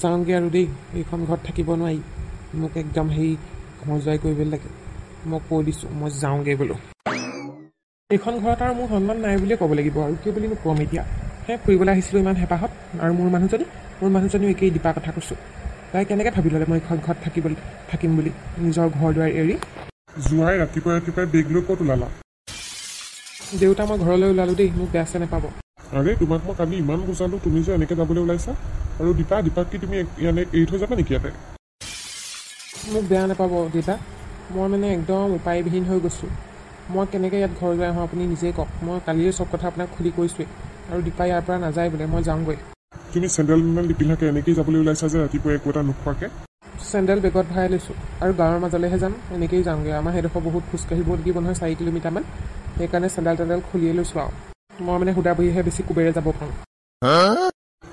যাওঁগৈ আৰু দেই, এইখন ঘৰত থাকিব নোৱাৰি। মোক একদম ঘৰ জোৱাই কৰিবলৈ লাগে। মই কৈ দিছোঁ মই যাওঁগৈ বোলো। এইখন ঘৰত আৰু মোৰ সন্মান নাই বুলিয়ে ক'ব লাগিব আৰু কি বুলি ক'ম এতিয়া। ফুৰিবলৈ আহিছিলোঁ ইমান হেঁপাহত, আৰু মোৰ মানুহজনীও একেই দীপা কথা কৈছোঁ। তাই কেনেকৈ ভাবি ল'লে মই এইখন ঘৰত থাকিম বুলি নিজৰ ঘৰ দুৱাৰ এৰি। জোৱাই ৰাতিপুৱাই বেগ লৈ ক'ত ওলালা? দেউতা মই ঘৰলৈ ওলালোঁ দেই, মোক বেয়া চেয়া নাপাব। আৰে তোমাক মই কালি ইমান বুজালোঁ, তুমি যে এনেকৈ যাবলৈ ওলাইছা। আৰু দীপাক কি তুমি ইয়ালৈ এৰি থৈ যাবা নেকি ইয়াতে? মোক বেয়া নাপাব দেউতা, মই একদম উপায়বিহীন হৈ গৈছোঁ। মই কেনেকৈ ইয়াত ঘৰ গৈ আহোঁ আপুনি নিজেই কওক। মই কালিয়ে চব কথা আপোনাক খুলি কৈছোঁৱেই, আৰু দীপা ইয়াৰ পৰা নাযায় বোলে, মই যাওঁগৈ। তুমি চেণ্ডেল নিপিন্ধাকৈ এনেকৈয়ে যাবলৈ ওলাইছা যে ৰাতিপুৱা একো এটা নোখোৱাকৈ? চেণ্ডেল বেগত ভৰাই লৈছোঁ আৰু গাঁৱৰ মাজলৈহে যাম, এনেকৈয়ে যামগৈ। আমাৰ সেইডোখৰ বহুত খোজকাঢ়িব লাগিব নহয়, 4 কিলোমিটাৰমান। সেইকাৰণে চেণ্ডেল খুলিয়ে লৈছোঁ আৰু মই সুদা বহিহে বেছি কোবেৰে যাব পাৰোঁ।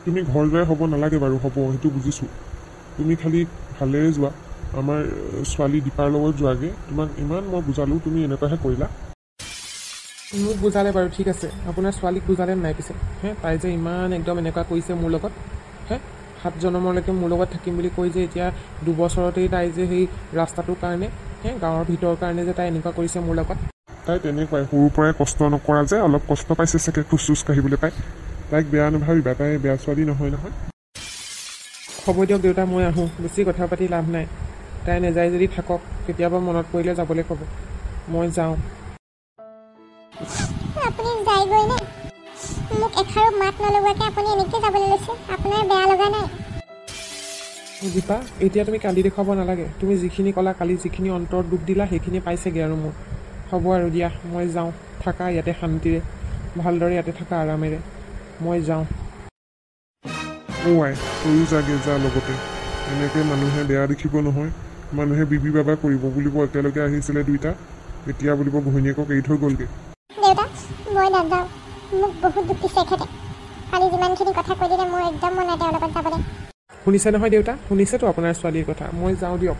তুমি ঘৰ যোৱাই হ'ব নালাগে বাৰু, হ'ব সেইটো বুজিছোঁ। তুমি খালি ভালেৰে যোৱা, আমাৰ ছোৱালী দীপাৰ লগত যোৱাগৈ। তোমাক ইমান মই বুজালোঁ, তুমি এনেকুৱাহে কৰিলা। মোক বুজালে বাৰু ঠিক আছে, আপোনাৰ ছোৱালীক বুজালে নাই পিছে? তাই যে ইমান একদম এনেকুৱা কৰিছে মোৰ লগত, 7 জনমলৈকে মোৰ লগত থাকিম বুলি কৈ যে এতিয়া 2 বছৰতেই তাই যে সেই ৰাস্তাটোৰ কাৰণে, গাঁৱৰ ভিতৰৰ কাৰণে যে তাই এনেকুৱা কৰিছে মোৰ লগত। তাই তেনেকুৱাই, সৰুৰ পৰাই কষ্ট নকৰা যে অলপ কষ্ট পাইছে চাগে খোজ কাঢ়িবলৈ পাই। তাইক বেয়া নাভাবিবা, তাই বেয়া ছোৱালী নহয়। হ'ব দিয়ক দেউতা, মই আহোঁ, বেছি কথা পাতি লাভ নাই। তাই নাযায় যদি থাকক, কেতিয়াবা মনত পৰিলে যাবলৈ ক'ব, মই যাওঁ। আপুনি যায়গৈ নে? মোক এষাৰো মাত নলগোৱাকৈ আপুনি এনেকৈ যাবলৈ লৈছে, আপোনাৰ বেয়া লগা নাই? দীপা, এতিয়া তুমি কান্দি দেখুৱাব নালাগে। তুমি যিখিনি ক'লা কালি, যিখিনি অন্তৰত দুখ দিলা, সেইখিনি পাইছেগৈ আৰু মোৰ। হ'ব আৰু দিয়া, মই যাওঁ। থাকা ইয়াতে শান্তিৰে, ভালদৰে ইয়াতে থাকা আৰামেৰে, মই যাওঁ। আই তয়ো যাগে, যা লগতে। এনেকৈ মানুহে বেয়া দেখিব নহয়, মানুহে বিবি বাবা কৰিব বুলিব। একেলগে আহিছিলে দুইটা, এতিয়া বুলিব ঘৈণীয়েকক এৰি থৈ গ'লগৈ। দেউতা, মই নাযাওঁ, মোক বহুত দুখ দিছে এখেতে। কালি যিমানখিনি কথা কৈ দিলে, মোৰ একদম মন নাই তেওঁৰ লগত যাবলৈ। শুনিছে নহয় দেউতা, শুনিছেতো আপোনাৰ ছোৱালীৰ কথা। মই যাওঁ দিয়ক।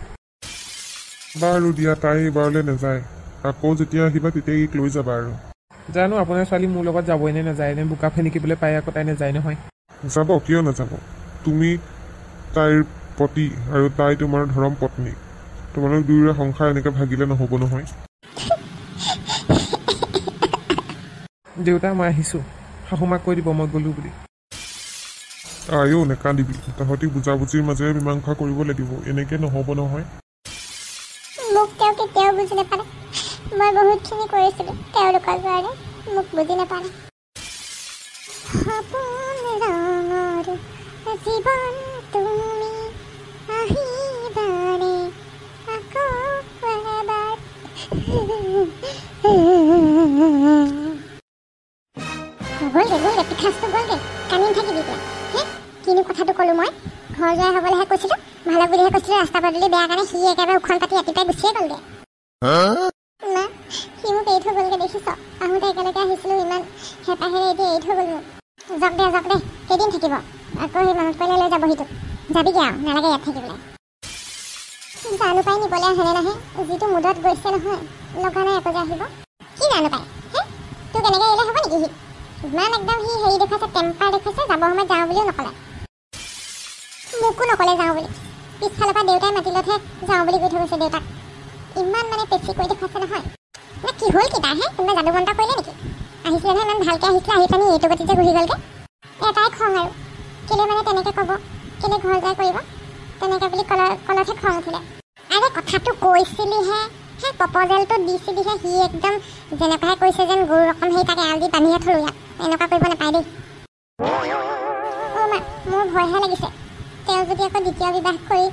বাৰু দিয়া, তাই এইবাৰলৈ নাযায়। আকৌ যেতিয়া আহিবা তেতিয়া এইক লৈ যাবা আৰু। জানো আপোনাৰ ছোৱালী মোৰ লগত যাবই নে নাযায়, নে বোকা ফেনিকিবলৈ পাই আকৌ তাই নাযায় নহয়। যাব, কিয় নাযাব? তুমি তাইৰ পতি আৰু তাই তোমাৰ ধৰম পত্নী। তোমালোক দুয়োৰে সংসাৰ এনেকৈ ভাগিলে নহ'ব নহয়। দেউতা মই আহিছোঁ, শাহুমাক কৈ দিব মই গ'লোঁ বুলি। আইও নেকান্দিবি, তহঁতি বুজাবুজিৰ মাজেৰে মীমাংসা কৰিব লাগিব, এনেকৈ নহ'ব নহয়। মোক তেওঁ কেতিয়াও বুজি নাপালে। মই বহুতখিনি কৰিছিলোঁ তেওঁলোকৰ কাৰণে, মোক বুজি নাপালে। জীৱন তুমি আহিবানে আকৌ এবাৰ। গ'লগে পিঠাচটো গ'লগে, কান্দি থাকিবি এতিয়া। কিনো কথাটো ক'লোঁ মই? ঘৰ যোৱাই হ'বলৈহে কৈছিলোঁ, ভালক বুলিহে কৈছিলোঁ। ৰাস্তা পদূলি বেয়া কাৰণে সি একেবাৰে উখন পাতি ৰাতিপুৱাই গুচিয়ে গ'লগে। মা, সি মোক এৰি থৈ গ'লগে, দেখিছ? আহোঁতে একেলগে আহিছিলোঁ, ইমান হেঁপাহেৰে এতিয়া এৰি থৈ গ'ল মোক। যাওক দে কেইদিন থাকিব? আকৌ সেই মনত পৰিলে লৈ যাবহি তোক। যাবিগৈ আৰু, নালাগে ইয়াত থাকিবলৈ। জানো পাই নিবলৈ আহেনে নাহে, যিটো মুদত গৈছে নহয়, লগা নাই আকৌ যে আহিব। কি জানো পাই, তোক এনেকৈ এৰিলে হ'ব নেকি? সি ইমান একদম সি হেৰি দেখুৱাইছে, টেম্পাৰ দেখুৱাইছে। যাব সময়ত যাওঁ বুলিও নক'লে, মোকো নক'লে যাওঁ বুলি। পিছফালৰ পৰা দেউতাই মাতিলতহে যাওঁ বুলি কৈ থৈ গৈছে দেউতাক। ইমান পেচি কৰি দেখুৱাইছে নহয়। কি হ'ল কি তাৰ? কোনোবাই যাদু মন্ত্ৰ কৰিলে নেকি? আহিছিলে নহয়, ইমান ভালকৈ আহিছিলে, আহি পানি এইটো গতিতে ঘূৰি গ'লগৈ। এটাই খং আৰু, কেলৈ তেনেকৈ ক'ব, কেলৈ ঘৰ যায় কৰিব, তেনেকৈ বুলি কলতহে খং উঠিলে। আৰে কথাটো কৈছিলিহে, প্ৰপ'জেলটো দিছিলিহে। সি একদম যেনেকুৱাহে কৈছে যেন গৰু ৰকম সেই তাকে এৰাল দি বান্ধিহে থ'লো ইয়াত। এনেকুৱা কৰিব নাপায় দেই। মা, মোৰ ভয়হে লাগিছে। তেওঁ যদি আকৌ দ্বিতীয় বিবাহ কৰি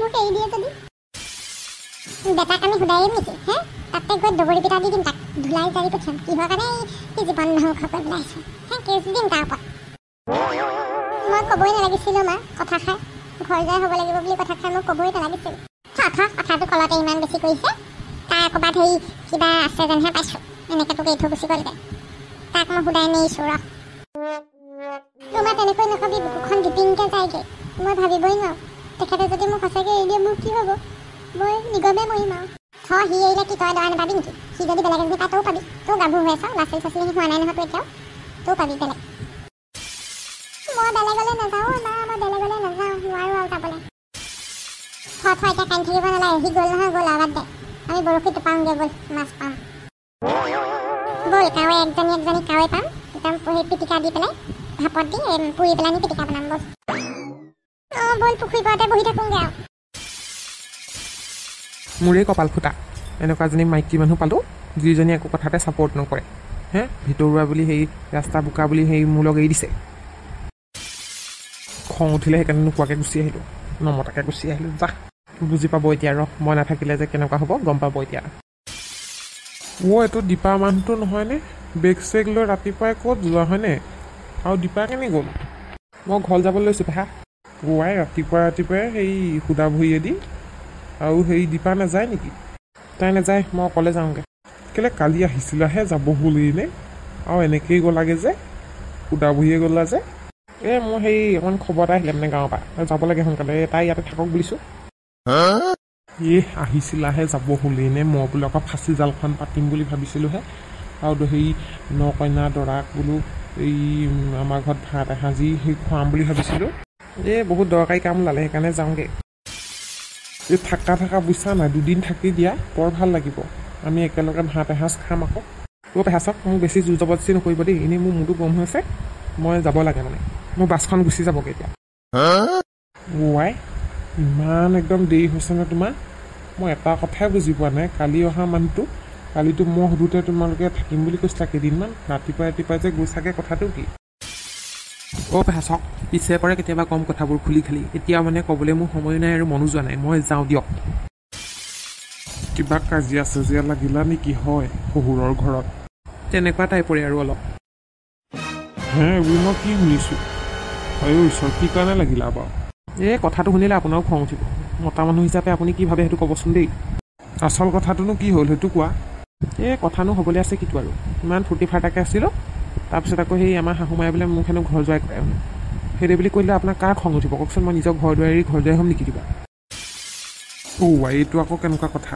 মোক এৰি দিয়ে যদি। বেটাক আমি সুদাই দিম নেকি? তাতে গৈ দগৰি পিটা দি দিম, তাক ধুলাই জাৰি পঠিয়াম। কিহৰ কাৰণে সি জীৱন ধ্বংস কৰিবলৈ আহিছে, কেছ দিম তাৰ ওপৰত। মই ক'বই নালাগিছিলোঁ মা, কথা খাই ঘৰ যায় হ'ব লাগিব বুলি কথা খাই মই ক'বই নালাগিছিল। কথাটো কলতে ইমান বেছি কৰিছে। তাৰ ক'ৰবাত হেৰি কিবা আছে যেনহে পাইছোঁ, এনেকৈ তোক এৰি থৈ গুচি গ'লগৈ। তাক মই সুদাই নেৰিছোঁ ৰহ। তোমাৰ তেনেকৈ নকবি, বুকুখন গিপিংকৈ যায়গৈ। মই ভাবিবই নোৱাৰোঁ, তেখেতে যদি মোক সঁচাকৈ এৰি দিয়ে মোৰ কি হ'ব। মই নিগমে মৰিম আৰু। সি এৰিলে কি তই দৰা নাপাবি নেকি? সি যদি বেলেগ এজনী পায় তও পাবি। তও গাভৰু হৈ আছ, লাচি চাচি হোৱা নাই নহয় তোৰ এতিয়াও, তও পাবি বেলেগ। মই বেলেগলৈ নাযাওঁ মা, মই বেলেগলৈ নাযাওঁ। থোৱা এতিয়া কান্দি থাকিব নালাগে সি গ'ল নহয় গ'ল বাদ দে আমি বৰশীটো পাওঁগৈ ব'ল মাছ পাম ব'ল কাৱৈ একজনী কাৱৈ পাম একদম সেই পিটিকা দি পেলাই ভাপত দি পুৰি পেলাই আমি পিটিকা বনাম ব'ল ব'ল পুখুৰী পাৰতে বহি থাকোঁগৈ আৰু মোৰেই কপাল ফুটা এনেকুৱা এজনী মাইকী মানুহ পালোঁ যিজনী একো কথাতে ছাপৰ্ট নকৰে হে ভিতৰুৱা বুলি সেই ৰাস্তা বোকা বুলি সেই মোৰ লগ এৰি দিছে খং উঠিলে সেইকাৰণে নোকোৱাকৈ গুচি আহিলোঁ নমতাকৈ গুচি আহিলোঁ যা বুজি পাব এতিয়া ৰ মই নাথাকিলে যে কেনেকুৱা হ'ব গম পাব এতিয়া এইটো দীপা মানুহটো নহয়নে বেগ চেগ লৈ ৰাতিপুৱাই ক'ত যোৱা হয়নে আৰু দীপা কেনে গ'ল মই ঘৰ যাবলৈ লৈছোঁ পেহা ৰাতিপুৱাই সেই সুদা ভৰিয়েদি আৰু সেই দীপা নাযায় নেকি তাই নাযায় মই অকলে যাওঁগৈ কেলৈ কালি আহিছিলাহে যাব হ'লেইনে আৰু এনেকৈয়ে গ'লাগৈ যে সুদা ভৰিয়ে গ'লা যে মই সেই অকণমান খবৰ এটা আহিলে মানে গাঁৱৰ পৰা যাব লাগে সোনকালে তাই ইয়াতে থাকক বুলিছোঁ আহিছিলাহে যাব হ'লেইনে মই বোলো আকৌ ফাঁচি জালখন পাতিম বুলি ভাবিছিলোঁহে আৰু সেই নকইনা দৰাক বোলো এই আমাৰ ঘৰত ভাত এসাঁজি সেই খুৱাম বুলি ভাবিছিলোঁ বহুত দৰকাৰী কাম ওলালে সেইকাৰণে যাওঁগৈ থাকা বুইছা নাই দুদিন থাকি দিয়া বৰ ভাল লাগিব আমি একেলগে ভাত এসাঁজ খাম আকৌ পেহা চাওক মোক বেছি জোৰ জবৰদস্তি নকৰিব দেই এনেই মোৰ মূৰটো গৰম হৈ আছে মই যাব লাগে মানে মোৰ বাছখন গুচি যাবগৈ এতিয়া ইমান একদম দেৰি হৈছে নে তোমাৰ মই এটা কথাই বুজি পোৱা নাই কালি অহা মানুহটো কালিতো মই সুধোতে তোমালোকে থাকিম বুলি কৈছিলা কেইদিনমান ৰাতিপুৱাই যে গৈছাগে কথাটো কি পেহা চাওক পিছে পৰে কেতিয়াবা কম কথাবোৰ খুলি খালি এতিয়া মানে ক'বলৈ মোৰ সময় নাই আৰু মনো যোৱা নাই মই যাওঁ দিয়ক কিবা কাজিয়া চাজিয়া লাগিলা নেকি হয় শহুৰৰ ঘৰত তেনেকুৱা টাইপৰে আৰু অলপ মই কি শুনিছোঁ ঈশ্বৰ কি কাৰণে লাগিলা বাৰু কথাটো শুনিলে আপোনাৰো খং উঠিব মতা মানুহ হিচাপে আপুনি কি ভাবে সেইটো ক'বচোন দেই আচল কথাটোনো কি হ'ল সেইটো কোৱা কথানো হ'বলৈ আছে কিটো আৰু ইমান ফূৰ্তি ফাৰ্তাকৈ আছিলোঁ তাৰপিছত আকৌ সেই আমাৰ শাহুমাই বোলে মোক হেনো ঘৰ যোৱাই কৰে সেইটো বুলি কৰিলে আপোনাৰ কাৰ খং উঠিব কওকচোন মই নিজৰ ঘৰ দুৱাৰী ঘৰ দুৱাৰী হ'ম নেকি কিবা এইটো আকৌ কেনেকুৱা কথা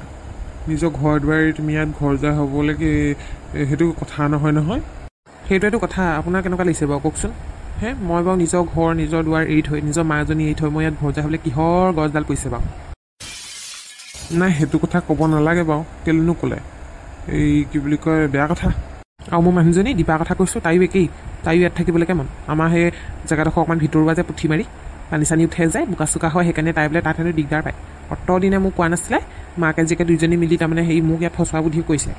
নিজৰ ঘৰ দুৱাৰী তুমি ইয়াত ঘৰ যোৱাই হ'বলৈকে সেইটো কথা নহয় সেইটোৱেতো কথা আপোনাৰ কেনেকুৱা লাগিছে বাৰু কওকচোন মই বাৰু নিজৰ ঘৰ নিজৰ দুৱাৰ এৰি থৈ নিজৰ মাজনী এৰি থৈ মই ইয়াত ঘৰ যোৱা হ'বলৈ কিহৰ গছডাল পৰিছে বাৰু নাই সেইটো কথা ক'ব নালাগে বাৰু কেলৈনো ক'লে এই কি বুলি কয় বেয়া কথা আৰু মোৰ মানুহজনী দীপাৰ কথা কৈছোঁ তাইও একেই তাইও ইয়াত থাকিবলৈকে মন আমাৰ সেই জেগাডোখৰ অকণমান ভিতৰুৱা যে পুঠি মাৰি পানী চানী উঠে যায় বোকা চোকা হয় সেইকাৰণে তাই বোলে তাত হেনো দিগদাৰ পায় অতদিনে মোক কোৱা নাছিলে মাকে জীয়েকে দুইজনী মিলি তাৰমানে সেই মোক ইয়াত ফচোৱা বুদ্ধি কৰিছে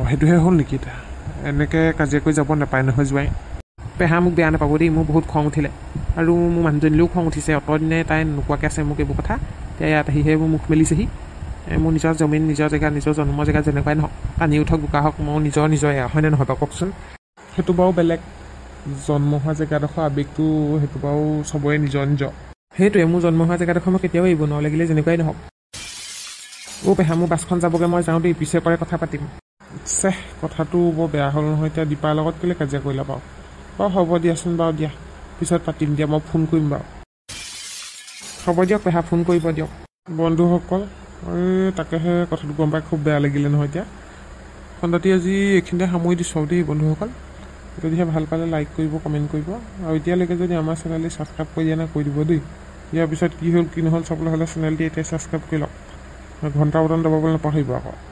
সেইটোহে হ'ল নেকি এতিয়া এনেকৈ কাজিয়া কৰি যাব নাপায় নহয় যোৱাই পেহা মোক বেয়া নাপাব দেই মোৰ বহুত খং উঠিলে আৰু মোৰ মানুহজনীলৈও খং উঠিছে অতদিনে তাই নোকোৱাকৈ আছে মোক এইবোৰ কথা এতিয়া ইয়াত আহিহে মোৰ মুখ মেলিছেহি মোৰ নিজৰ জমিন নিজৰ জেগা নিজৰ জন্ম জেগা যেনেকুৱাই নহওক পানী উঠক বোকা হওক মোৰ নিজৰে হয়নে নহয় বাৰু কওকচোন সেইটো বাৰু বেলেগ জন্ম হোৱা জেগাডোখৰ আৱেগটো সেইটো বাৰু চবৰে নিজৰ সেইটোৱে মোৰ জন্ম হোৱা জেগাডোখৰ মই কেতিয়াও এৰিব নোৱাৰো লাগিলে যেনেকুৱাই নহওক পেহা মোৰ বাছখন যাবগৈ মই যাওঁ দেই পিছে পৰে কথা পাতিম কথাটো বৰ বেয়া হ'ল নহয় এতিয়া দীপাৰ লগত কেলৈ কাজিয়া কৰিলা বাৰু হ'ব দিয়াচোন বাৰু দিয়া পিছত পাতিম দিয়া মই ফোন কৰিম বাৰু হ'ব দিয়ক পেহা ফোন কৰিব দিয়ক বন্ধুসকল তাকেহে কথাটো গম পাই খুব বেয়া লাগিলে নহয় এতিয়া খণ্ডটি আজি এইখিনিতে সামৰি দিছোঁ আৰু দেই বন্ধুসকল যদিহে ভাল পালে লাইক কৰিব কমেণ্ট কৰিব আৰু এতিয়ালৈকে যদি আমাৰ চেনেলটি ছাবস্ক্ৰাইব কৰি দিয়া নাই কৰি দিব দেই ইয়াৰ পিছত কি হ'ল কি নহ'ল চাবলৈ হ'লে চেনেলটি এতিয়া ছাবস্ক্ৰাইব কৰি লওক ঘণ্টা বটন দবাবলৈ নাপাহৰিব আকৌ